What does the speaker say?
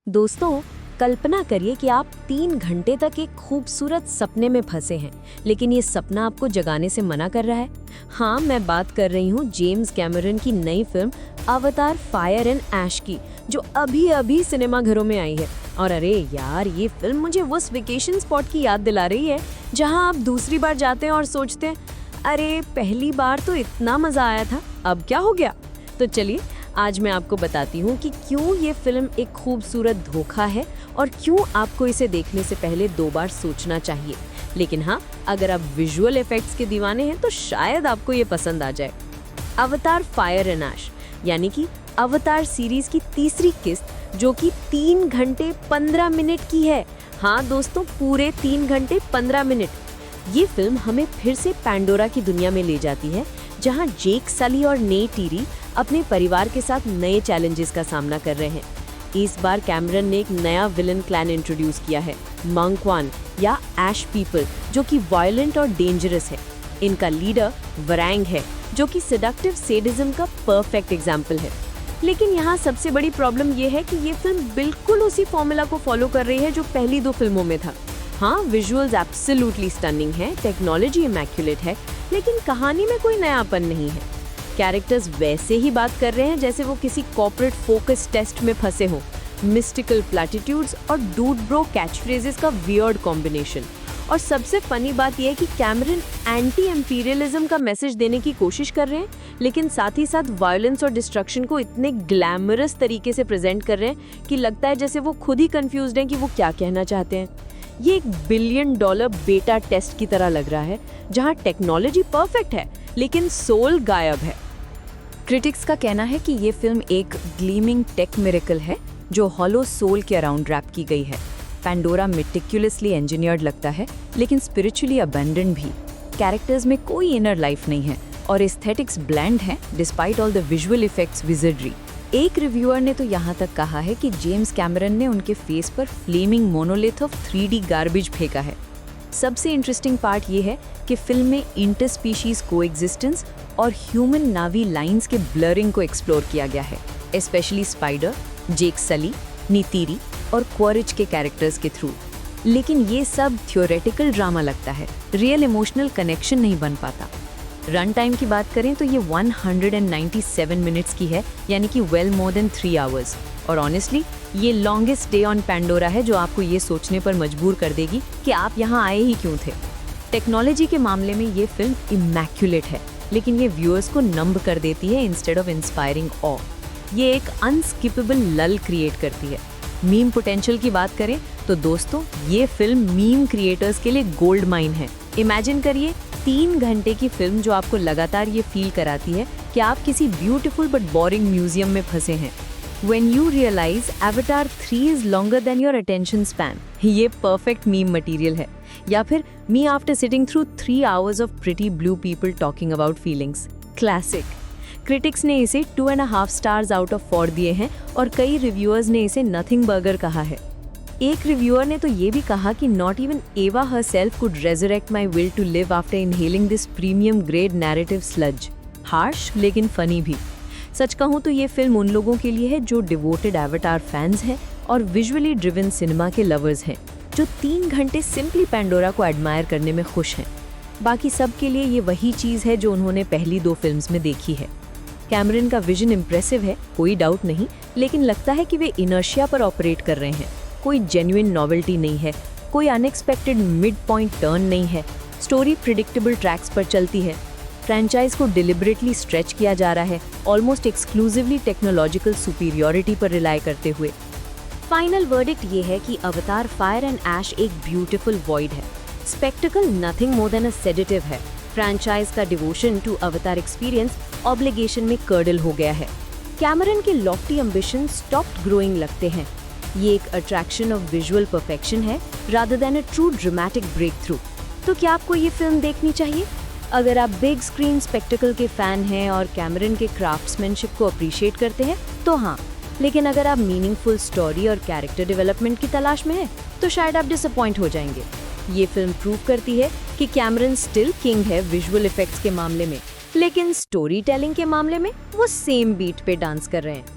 दोस्तों, कल्पना करिए कि आप 3 घंटे तक एक खूबसूरत सपने में फंसे हैं, लेकिन ये सपना आपको जगाने से मना कर रहा है। हाँ, मैं बात कर रही हूँ जेम्स कैमरन की नई फिल्म अवतार फायर एंड ऐश की, जो अभी अभी सिनेमाघरों में आई है। और अरे यार, ये फिल्म मुझे उस वेकेशन स्पॉट की याद दिला रही है जहाँ आप दूसरी बार जाते हैं और सोचते हैं, अरे पहली बार तो इतना मजा आया था, अब क्या हो गया। तो चलिए, आज मैं आपको बताती हूँ कि क्यों ये फिल्म एक खूबसूरत धोखा है और क्यों आपको इसे देखने से पहले 2 बार सोचना चाहिए। लेकिन हाँ, अगर आप विजुअल इफेक्ट्स के दीवाने हैं तो शायद आपको ये पसंद आ जाए। अवतार फायर एंड ऐश यानी कि अवतार सीरीज की तीसरी किस्त, जो कि 3 घंटे 15 मिनट की है। हाँ दोस्तों, पूरे 3 घंटे 15 मिनट। ये फिल्म हमें फिर से पैंडोरा की दुनिया में ले जाती है, जहाँ जेक सली और नेटीरी अपने परिवार के साथ नए चैलेंजेस का सामना कर रहे हैं। इस बार कैमरन ने एक नया विलन क्लैन इंट्रोड्यूस किया है, मंक वन या ऐश पीपल, जो कि वायलेंट और डेंजरस है। इनका लीडर वरैंग है, जो कि सेडक्टिव सेडिज्म का परफेक्ट एग्जाम्पल है। लेकिन यहाँ सबसे बड़ी प्रॉब्लम ये है कि ये फिल्म बिल्कुल उसी फॉर्मूला को फॉलो कर रही है जो पहली 2 फिल्मों में था। हाँ, विजुअल्स एब्सोल्युटली स्टनिंग है, टेक्नोलॉजी इमैक्युलेट है, लेकिन कहानी में कोई नयापन नहीं है। कैरेक्टर्स वैसे ही बात कर रहे हैं जैसे वो किसी कॉर्पोरेट फोकस टेस्ट में फंसे हों। मिस्टिकल प्लैटिट्यूड्स और डूड ब्रो कैच फ्रेजेस का वियर्ड कॉम्बिनेशन। और सबसे फनी बात यह है कि कैमरन एंटी एम्पीरियलिज्म का मैसेज देने की कोशिश कर रहे हैं, लेकिन साथ ही साथ वायलेंस और डिस्ट्रक्शन को इतने ग्लैमरस तरीके से प्रेजेंट कर रहे हैं कि लगता है जैसे वो खुद ही कंफ्यूज्ड हैं कि वो क्या कहना चाहते हैं। ये एक $1 बिलियन बेटा टेस्ट की तरह लग रहा है, जहां टेक्नोलॉजी परफेक्ट है लेकिन सोल गायब है। क्रिटिक्स का कहना है कि ये फिल्म एक ग्लीमिंग टेक मिरेकल है जो हॉलो सोल के अराउंड रैप की गई है। पैंडोरा मेटिकुलसली इंजीनियर्ड लगता है, लेकिन स्पिरिचुअली अबैंडन्ड भी। कैरेक्टर्स में कोई इनर लाइफ नहीं है और एस्थेटिक्स ब्लेंड हैं despite all the visual effects विजर्डरी। एक रिव्यूअर ने तो यहाँ तक कहा है कि जेम्स कैमरन ने उनके फेस पर Fleming monolith of 3D garbage फेंका है। सबसे इंटरेस्टिंग पार्ट ये है कि फिल्म में इंटरस्पीशीज कोएग्जिस्टेंस और ह्यूमन नावी लाइंस के ब्लरिंग को एक्सप्लोर किया गया है, स्पेशली स्पाइडर, जेक सली, नीतीरी और क्वरिच के कैरेक्टर्स के थ्रू। लेकिन ये सब थ्योरेटिकल ड्रामा लगता है, रियल इमोशनल कनेक्शन नहीं बन पाता। रन टाइम की बात करें तो ये 197 मिनट्स की है, यानी कि वेल मोर देन 3 आवर्स। और ऑनेस्टली ये लॉन्गेस्ट डे ऑन पैंडोरा है, जो आपको ये सोचने पर मजबूर कर देगी कि आप यहाँ आए ही क्यों थे। टेक्नोलॉजी के मामले में ये फिल्म इमैक्युलेट है, लेकिन ये व्यूअर्स को नंब कर देती है इंस्टेड ऑफ इंस्पायरिंग ऑ। ये एक अनस्किपेबल लल क्रिएट करती है। मीम पोटेंशियल की बात करें तो दोस्तों, ये फिल्म मीम क्रिएटर्स के लिए गोल्ड माइन है। इमेजिन करिए 3 घंटे की फिल्म जो आपको लगातार ये फील कराती है कि आप किसी ब्यूटीफुल बट बोरिंग म्यूजियम में फंसे हैं। When you realize Avatar 3 is longer than your attention span, ये perfect meme material है। या फिर me after sitting through 3 hours of pretty blue people talking about feelings, classic। Critics ने इसे 2.5 stars out of 4 दिए हैं और कई रिव्यूअर्स ने इसे नथिंग बर्गर कहा है। एक रिव्यूअर ने तो ये भी कहा कि not even Eva herself could resurrect my will to live after inhaling this premium grade narrative sludge। Harsh लेकिन funny भी। सच कहूँ तो ये फिल्म उन लोगों के लिए है जो डिवोटेड एवाटार फैंस हैं और विजुअली ड्रिवन सिनेमा के लवर्स हैं, जो 3 घंटे सिंपली पैंडोरा को एडमायर करने में खुश हैं। बाकी सब के लिए ये वही चीज़ है जो उन्होंने पहली 2 फिल्म्स में देखी है। कैमरन का विजन इम्प्रेसिव है, कोई डाउट नहीं, लेकिन लगता है कि वे इनर्शिया पर ऑपरेट कर रहे हैं। कोई जेन्युइन नॉवेल्टी नहीं है, कोई अनएक्सपेक्टेड मिड पॉइंट टर्न नहीं है। स्टोरी प्रिडिक्टेबल ट्रैक्स पर चलती है। फ्रेंचाइज को डिलिबरेटली स्ट्रेच किया जा रहा है, ऑलमोस्ट एक्सक्लूसिवली टेक्नोलॉजिकल सुपीरियॉरिटी पर रिलाई करते हुए। फाइनल वर्डिक्ट ये है कि अवतार फायर एंड ऐश एक ब्यूटीफुल वॉइड है। स्पेक्टिकल नथिंग मोर देन अ सेडेटिव है। फ्रेंचाइज का डिवोशन टू अवतार एक्सपीरियंस ऑब्लिगेशन में कर्डल हो गया है। कैमरन के लॉफ्टी एम्बिशन स्टॉप्ड ग्रोइंग लगते हैं। ये एक अट्रैक्शन ऑफ विजुअल परफेक्शन है rather than a true dramatic breakthrough. तो क्या आपको ये फिल्म देखनी चाहिए? अगर आप बिग स्क्रीन स्पेक्टिकल के फैन हैं और कैमरन के क्राफ्ट्समैनशिप को अप्रिशिएट करते हैं तो हाँ, लेकिन अगर आप मीनिंगफुल स्टोरी और कैरेक्टर डेवलपमेंट की तलाश में हैं तो शायद आप डिसअपॉइंट हो जाएंगे। ये फिल्म प्रूव करती है कि कैमरन स्टिल किंग है विजुअल इफेक्ट्स के मामले में, लेकिन स्टोरी टेलिंग के मामले में वो सेम बीट पे डांस कर रहे हैं।